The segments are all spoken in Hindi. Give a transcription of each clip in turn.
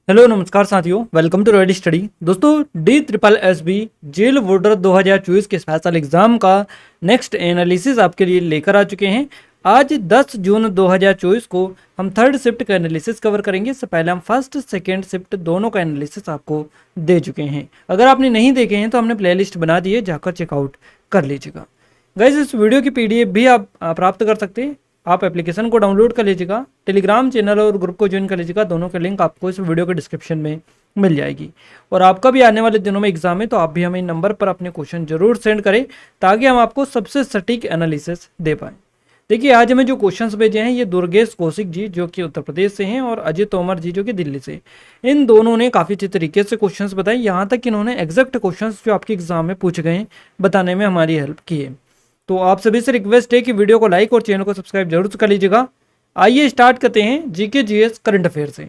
हेलो नमस्कार साथियों, वेलकम टू रेडी स्टडी। दोस्तों, DSSB जेल वार्डर 2024 के स्पेशल एग्जाम का नेक्स्ट एनालिसिस आपके लिए लेकर आ चुके हैं। आज 10 जून 2024 को हम थर्ड शिफ्ट का एनालिसिस कवर करेंगे। इससे पहले हम फर्स्ट सेकेंड शिफ्ट दोनों का एनालिसिस आपको दे चुके हैं। अगर आपने नहीं देखे हैं तो हमने प्लेलिस्ट बना दी है, जाकर चेकआउट कर लीजिएगा। गाइस, इस वीडियो की PDF भी आप प्राप्त कर सकते हैं। आप एप्लीकेशन को डाउनलोड कर लीजिएगा, टेलीग्राम चैनल और ग्रुप को ज्वाइन कर लीजिएगा। दोनों के लिंक आपको इस वीडियो के डिस्क्रिप्शन में मिल जाएगी। और आपका भी आने वाले दिनों में एग्जाम है तो आप भी हमें नंबर पर अपने क्वेश्चन जरूर सेंड करें ताकि हम आपको सबसे सटीक एनालिसिस दे पाएँ। देखिए, आज हमें जो क्वेश्चंस भेजे हैं ये दुर्गेश कौशिक जी जो कि उत्तर प्रदेश से हैं और अजय तोमर जी जो कि दिल्ली से। इन दोनों ने काफ़ी अच्छे तरीके से क्वेश्चंस बताए। यहाँ तक कि इन्होंने एग्जैक्ट क्वेश्चंस जो आपके एग्जाम में पूछे गए हैं बताने में हमारी हेल्प की है। तो आप सभी से रिक्वेस्ट है कि वीडियो को लाइक और चैनल को सब्सक्राइब जरूर कर लीजिएगा। आइए स्टार्ट करते हैं जीके जीएस करंट अफेयर से।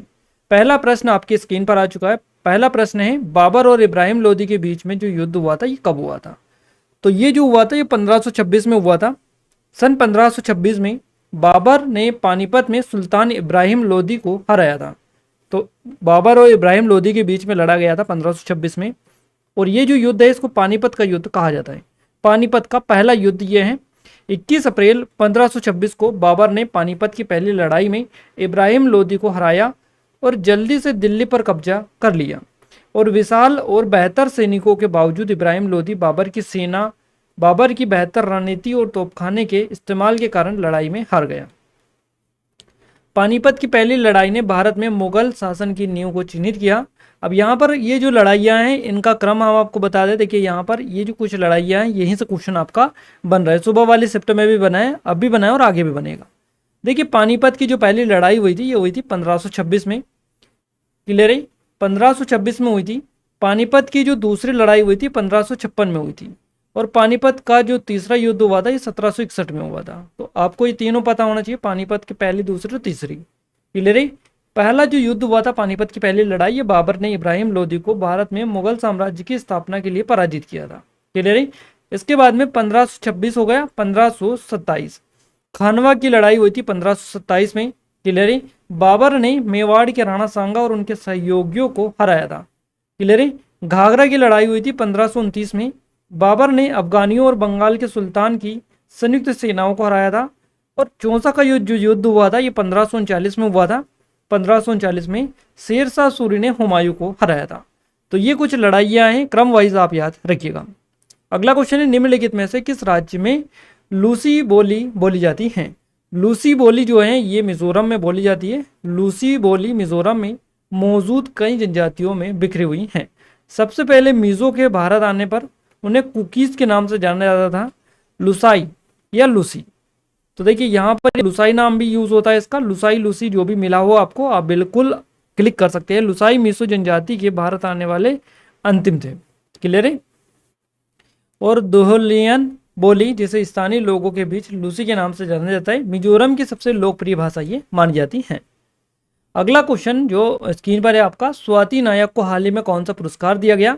पहला प्रश्न आपकी स्क्रीन पर आ चुका है। पहला प्रश्न है, बाबर और इब्राहिम लोदी के बीच में जो युद्ध हुआ था ये कब हुआ था? तो ये जो हुआ था ये 1526 में हुआ था। सन 1526 में बाबर ने पानीपत में सुल्तान इब्राहिम लोदी को हराया था। तो बाबर और इब्राहिम लोदी के बीच में लड़ा गया था 1526 में। और ये जो युद्ध है इसको पानीपत का युद्ध कहा जाता है। पानीपत का पहला युद्ध ये है। 21 अप्रैल 1526 को बाबर ने पानीपत की पहली लड़ाई में इब्राहिम लोदी को हराया और जल्दी से दिल्ली पर कब्जा कर लिया। और विशाल और बेहतर सैनिकों के बावजूद इब्राहिम लोदी बाबर की बेहतर रणनीति और तोपखाने के इस्तेमाल के कारण लड़ाई में हार गया। पानीपत की पहली लड़ाई ने भारत में मुगल शासन की नींव को चिन्हित किया। अब यहाँ पर ये जो लड़ाइयाँ हैं इनका क्रम हम आपको बता दें। देखिए, यहाँ पर ये जो कुछ लड़ाइयाँ हैं यहीं से क्वेश्चन आपका बन रहा है। सुबह वाली शिफ्ट में भी बना है, अब भी बना है और आगे भी बनेगा। देखिए, पानीपत की जो पहली लड़ाई हुई थी ये हुई थी 1526 में। क्लियर है? 1526 में हुई थी। पानीपत की जो दूसरी लड़ाई हुई थी 1556 में हुई थी। और पानीपत का जो तीसरा युद्ध हुआ था ये 1761 में हुआ था। तो आपको ये तीनों पता होना चाहिए, पानीपत की पहली, दूसरी और तीसरी। क्लियर है? पहला जो युद्ध हुआ था पानीपत की पहली लड़ाई, ये बाबर ने इब्राहिम लोदी को भारत में मुगल साम्राज्य की स्थापना के लिए पराजित किया था। क्लियर है? इसके बाद में 1526 हो गया। 1527 खानवा की लड़ाई हुई थी 1527 में। क्लियर है? बाबर ने मेवाड़ के राणा सांगा और उनके सहयोगियों को हराया था। क्लियर है? घाघरा की लड़ाई हुई थी 1529 में। बाबर ने अफगानियों और बंगाल के सुल्तान की संयुक्त सेनाओं को हराया था। और चौसा का जो युद्ध हुआ था ये 1539 में हुआ था। 1539 में शेरशाह सूरी ने हुमायूं को हराया था। तो ये कुछ लड़ाइयाँ हैं, क्रम वाइज आप याद रखिएगा। अगला क्वेश्चन है, निम्नलिखित में से किस राज्य में लूसी बोली बोली जाती है? लूसी बोली जो है ये मिजोरम में बोली जाती है। लूसी बोली मिजोरम में मौजूद कई जनजातियों में बिखरी हुई हैं। सबसे पहले मिजो के भारत आने पर उन्हें कुकीज के नाम से जाना जाता था, लुसाई या लूसी। तो देखिए, यहाँ पर लुसाई नाम भी यूज होता है इसका। लुसाई, लूसी जो भी मिला हो आपको, आप बिल्कुल क्लिक कर सकते हैं। लुसाई मिसो जनजाति के भारत आने वाले अंतिम थे। क्लियर है? और दोहलियन बोली जिसे स्थानीय लोगों के बीच लूसी के नाम से जाना जाता है, मिजोरम की सबसे लोकप्रिय भाषा ये मानी जाती है। अगला क्वेश्चन जो स्क्रीन पर है आपका, स्वाति नायक को हाल ही में कौन सा पुरस्कार दिया गया?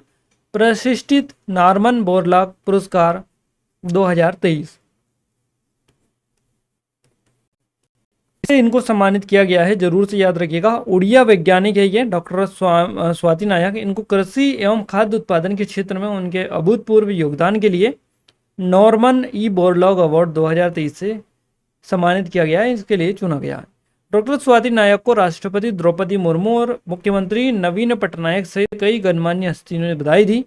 प्रतिष्ठित नॉर्मन बोरलॉग पुरस्कार 2023 से इनको सम्मानित किया गया है, जरूर से याद रखिएगा। उड़िया वैज्ञानिक है ये डॉक्टर स्वाति नायक। इनको कृषि एवं खाद्य उत्पादन के क्षेत्र में उनके अभूतपूर्व योगदान के लिए नॉर्मन ई बोरलॉग अवार्ड 2023 से सम्मानित किया गया है, इसके लिए चुना गया है। डॉक्टर स्वाति नायक को राष्ट्रपति द्रौपदी मुर्मू और मुख्यमंत्री नवीन पटनायक से कई गणमान्य हस्तियों ने बधाई दी।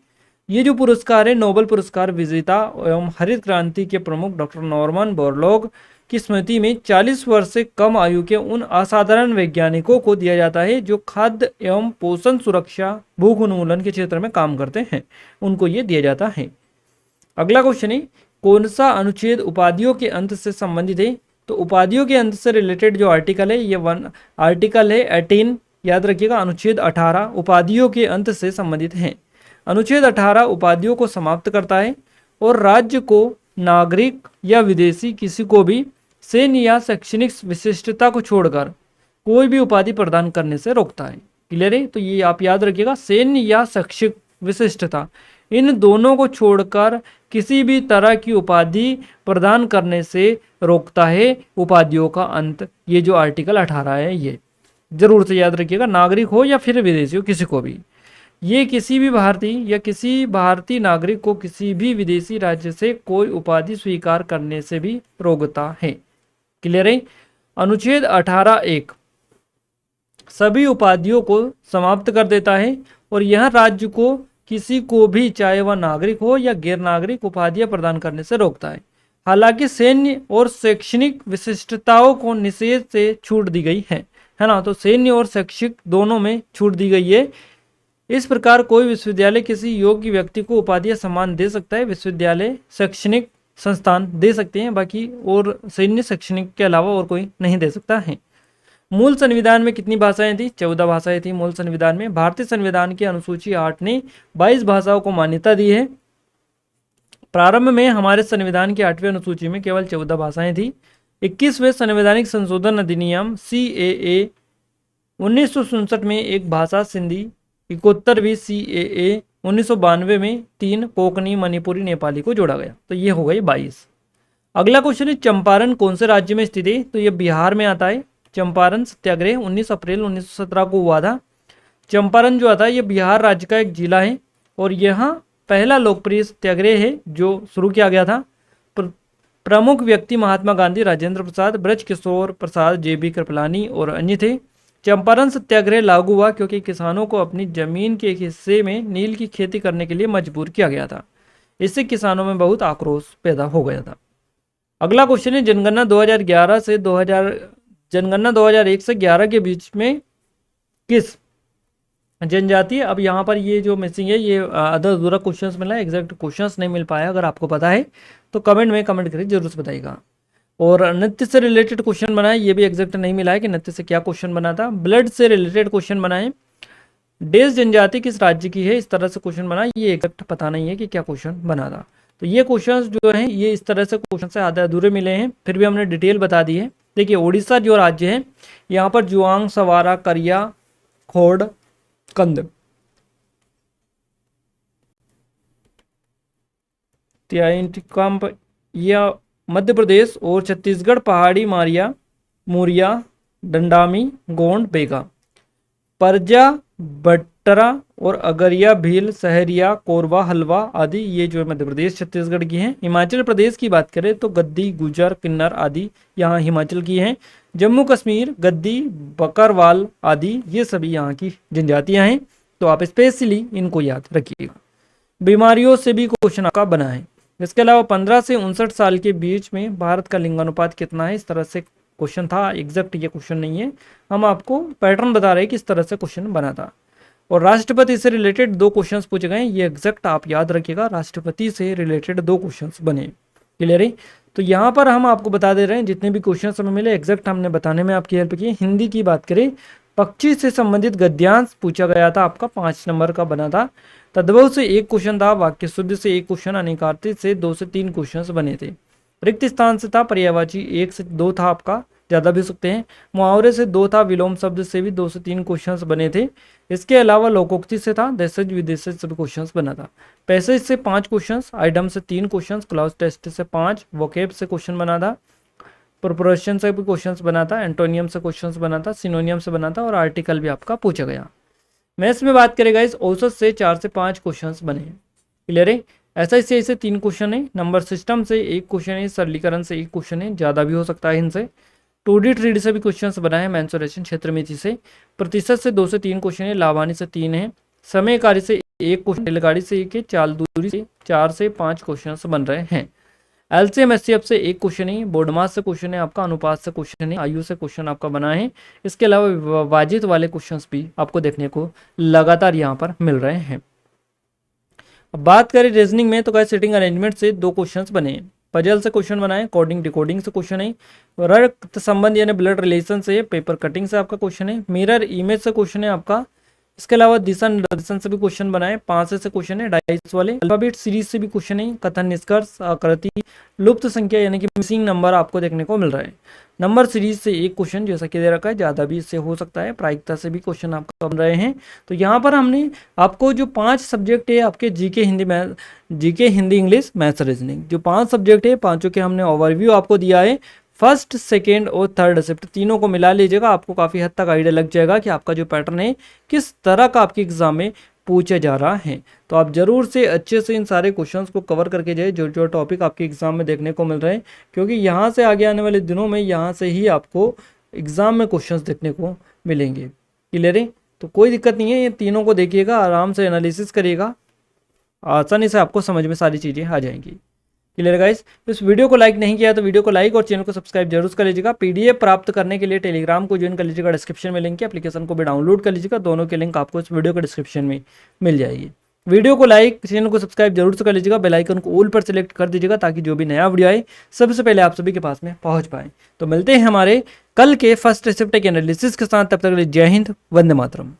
ये जो पुरस्कार है नोबेल पुरस्कार विजेता एवं हरित क्रांति के प्रमुख डॉक्टर नॉर्मन बोरलॉग की स्मृति में 40 वर्ष से कम आयु के उन असाधारण वैज्ञानिकों को दिया जाता है जो खाद्य एवं पोषण सुरक्षा, भूख उन्मूलन के क्षेत्र में काम करते हैं, उनको ये दिया जाता है। अगला क्वेश्चन है, कौन सा अनुच्छेद उपाधियों के अंत से संबंधित है? तो उपाधियों के अंत से रिलेटेड जो आर्टिकल है ये आर्टिकल है 18, याद रखिएगा। अनुच्छेद 18 उपाधियों के अंत से संबंधित है। अनुच्छेद 18 उपाधियों को समाप्त करता है और राज्य को, नागरिक या विदेशी किसी को भी सैन्य या शैक्षणिक विशिष्टता को छोड़कर कोई भी उपाधि प्रदान करने से रोकता है। क्लियर है? तो ये आप याद रखिएगा, सैन्य या शैक्षिक विशिष्टता, इन दोनों को छोड़कर किसी भी तरह की उपाधि प्रदान करने से रोकता है उपाधियों का अंत। ये जो आर्टिकल 18 है ये। जरूर से याद रखिएगा, नागरिक हो या फिर विदेशी हो, किसी को भी। ये किसी भी भारतीय या किसी भारतीय नागरिक को किसी भी विदेशी राज्य से कोई उपाधि स्वीकार करने से भी रोकता है। क्लियर है। अनुच्छेद 18(1) सभी उपाधियों को समाप्त कर देता है और यह राज्य को किसी को भी, चाहे वह नागरिक हो या गैर नागरिक, उपाधियां प्रदान करने से रोकता है। हालांकि सैन्य और शैक्षणिक विशिष्टताओं को निषेध से छूट दी गई है ना। तो सैन्य और शैक्षिक दोनों में छूट दी गई है। इस प्रकार कोई विश्वविद्यालय किसी योग्य व्यक्ति को उपाधियां सम्मान दे सकता है। विश्वविद्यालय शैक्षणिक संस्थान दे सकते हैं, बाकी और सैन्य शैक्षणिक के अलावा और कोई नहीं दे सकता है। मूल संविधान में कितनी भाषाएं थी? 14 भाषाएं थी मूल संविधान में। भारतीय संविधान की अनुसूची 8 ने 22 भाषाओं को मान्यता दी है। प्रारंभ में हमारे संविधान की 8वीं अनुसूची में केवल 14 भाषाएं थी। 21वें संवैधानिक संशोधन अधिनियम CAA 1967 में एक भाषा सिंधी, 71वीं CAA 1992 में 3 कोंकणी, मणिपुरी, नेपाली को जोड़ा गया। तो ये हो गई 22। अगला क्वेश्चन है, चंपारण कौन से राज्य में स्थित है? तो ये बिहार में आता है। चंपारण सत्याग्रह 19 अप्रैल 1917 को हुआ था। चंपारण जो आता है ये बिहार राज्य का एक जिला है और यहाँ पहला लोकप्रिय सत्याग्रह है जो शुरू किया गया था। प्रमुख व्यक्ति महात्मा गांधी, राजेंद्र प्रसाद, ब्रज किशोर प्रसाद, JB कृपलानी और अन्य थे। चंपारण सत्याग्रह लागू हुआ क्योंकि किसानों को अपनी जमीन के एक हिस्से में नील की खेती करने के लिए मजबूर किया गया था। इससे किसानों में बहुत आक्रोश पैदा हो गया था। अगला क्वेश्चन है, जनगणना 2001 से 11 के बीच में किस जनजाति, अब यहाँ पर ये जो मिसिंग है ये अधूरा अधूरा क्वेश्चंस मिला है, एग्जैक्ट क्वेश्चंस नहीं मिल पाया। अगर आपको पता है तो कमेंट में कमेंट करके जरूर से बताइएगा। और नृत्य से रिलेटेड क्वेश्चन बनाए, ये भी एग्जैक्ट नहीं मिला है कि नृत्य से क्या क्वेश्चन बना था। ब्लड से रिलेटेड क्वेश्चन बनाए, देश जनजाति किस राज्य की है, इस तरह से क्वेश्चन बना, ये एग्जैक्ट पता नहीं है कि क्या क्वेश्चन बना था। तो ये क्वेश्चंस जो हैं ये इस तरह से क्वेश्चन से आधे अधूरे मिले हैं, फिर भी हमने डिटेल बता दी है। देखिए उड़ीसा जो राज्य है यहाँ पर जुआंग, सवारा, करिया, खोड़, कंद, त्याइंटिकम्प, या मध्य प्रदेश, और छत्तीसगढ़ पहाड़ी, मारिया, मुरिया, डंडामी, गोंड, बेगा, परजा, बट्टरा और अगरिया, भील, सहरिया, कोरबा, हलवा आदि ये जो मध्य प्रदेश छत्तीसगढ़ की हैं। हिमाचल प्रदेश की बात करें तो गद्दी, गुजर, किन्नर आदि यहाँ हिमाचल की हैं। जम्मू कश्मीर गद्दी, बकरवाल आदि ये सभी यहाँ की जनजातियाँ हैं। तो आप स्पेशली इनको याद रखिएगा। बीमारियों से भी क्वेश्चन आपका बना है। इसके अलावा 15 से 59 साल के बीच में भारत का लिंगानुपात कितना है, इस तरह से क्वेश्चन था। एग्जैक्ट ये क्वेश्चन नहीं है, हम आपको पैटर्न बता रहे हैं कि इस तरह से क्वेश्चन बना था। और राष्ट्रपति से रिलेटेड 2 क्वेश्चंस पूछे गए, ये एग्जैक्ट आप याद रखिएगा। राष्ट्रपति से रिलेटेड 2 क्वेश्चंस बने। क्लियर है। तो यहाँ पर हम आपको बता दे रहे हैं जितने भी क्वेश्चन हमें मिले एग्जैक्ट हमने बताने में आपकी हेल्प की। हिंदी की बात करें, पक्षी से संबंधित गद्यांश पूछा गया था, आपका 5 नंबर का बना था। तद्भव से 1 क्वेश्चन था, वाक्य शुद्ध से 1 क्वेश्चन, अनिकार्तित से 2 से 3 क्वेश्चन बने थे। रिक्त स्थान से था, पर्यायवाची 1 से 2 था, आपका ज़्यादा भी सकते हैं। मुहावरे से 2 था, विलोम शब्द से भी 2 से 3 क्वेश्चंस बने थे। इसके अलावा लोकोक्ति से था, देशज विदेशज से भी क्वेश्चंस बना था। पैसेज से 5 क्वेश्चंस, आइटम से 3 क्वेश्चंस, क्लॉज टेस्ट से 5, वोकेब से क्वेश्चन बना था, प्रोपोर्शन से भी क्वेश्चंस बना था, एंटोनियम से क्वेश्चंस बना था, सिनोनियम से बना था और आर्टिकल भी आपका पूछा गया। मैथ्स में बात करेगा इस औसत से 4 से 5 क्वेश्चंस बने। क्लियर है। SI से 3 क्वेश्चन है, नंबर सिस्टम से 1 क्वेश्चन है, सरलीकरण से 1 क्वेश्चन है, ज़्यादा भी हो सकता है इनसे। 2D 3D से भी क्वेश्चंस बनाए, मेंसुरेशन क्षेत्रमिति से। प्रतिशत से 2 से 3 क्वेश्चन है, लाभानी से 3 है, समय कार्य से 1 क्वेश्चन, रेलगाड़ी से 1 है, चाल दूरी से 4 से 5 क्वेश्चन बन रहे हैं। LCM SCF से 1 क्वेश्चन है, बोर्डमास से क्वेश्चन है, आपका अनुपात से क्वेश्चन है, आयु से क्वेश्चन आपका बना है। इसके अलावा विभाजित वाले क्वेश्चंस भी आपको देखने को लगातार यहाँ पर मिल रहे हैं। अब बात करें रीजनिंग में तो क्या सिटिंग अरेंजमेंट से 2 क्वेश्चंस बने हैं, पजल से क्वेश्चन बनाए, कोडिंग डिकोडिंग से क्वेश्चन है, रक्त संबंध यानी ब्लड रिलेशन से, पेपर कटिंग से आपका क्वेश्चन है, मिरर इमेज से क्वेश्चन है आपका। इसके अलावा दिशा निर्देशन से भी क्वेश्चन बनाए, 5 से क्वेश्चन है, डाइस वाले, अल्फाबेट सीरीज से भी क्वेश्चन है, कथन निष्कर्ष, आकृति, लुप्त संख्या यानी कि मिसिंग नंबर आपको देखने को मिल रहा है। नंबर सीरीज से 1 क्वेश्चन जैसा कि दे रखा है, ज़्यादा भी इससे हो सकता है, प्रायिकता से भी क्वेश्चन आपको बन रहे हैं। तो यहाँ पर हमने आपको जो 5 सब्जेक्ट है आपके GK Hindi English maths reasoning, जो 5 सब्जेक्ट है, 5 के हमने ओवरव्यू आपको दिया है। फर्स्ट, सेकेंड और थर्ड शिफ्ट तीनों को मिला लीजिएगा, आपको काफ़ी हद तक आइडिया लग जाएगा कि आपका जो पैटर्न है किस तरह का आपके एग्जाम में पूछा जा रहा है। तो आप जरूर से अच्छे से इन सारे क्वेश्चंस को कवर करके जाए जो जो टॉपिक आपके एग्जाम में देखने को मिल रहे हैं, क्योंकि यहाँ से आगे आने वाले दिनों में यहाँ से ही आपको एग्जाम में क्वेश्चंस देखने को मिलेंगे। क्लियर है? तो कोई दिक्कत नहीं है, ये तीनों को देखिएगा, आराम से एनालिसिस करिएगा, आसानी से आपको समझ में सारी चीज़ें आ जाएंगी। Clear guys? इस वीडियो को लाइक नहीं किया तो वीडियो को लाइक और चैनल को सब्सक्राइब जरूर कर लीजिएगा। पीडीएफ प्राप्त करने के लिए टेलीग्राम को ज्वाइन कर लीजिएगा, डिस्क्रिप्शन में लिंक है, एप्लीकेशन को भी डाउनलोड कर लीजिएगा, दोनों के लिंक आपको इस वीडियो के डिस्क्रिप्शन में मिल जाएगी। वीडियो को लाइक, चैनल को सब्सक्राइब जरूर से कर लीजिएगा, बेल आइकन को ऑल पर सिलेक्ट कर दीजिएगा ताकि जो भी नया वीडियो आए सबसे पहले आप सभी के पास में पहुंच पाए। तो मिलते हैं हमारे कल के फर्स्ट शिफ्ट के एनालिसिस के साथ, तब तक के लिए जय हिंद, वंदे मातरम।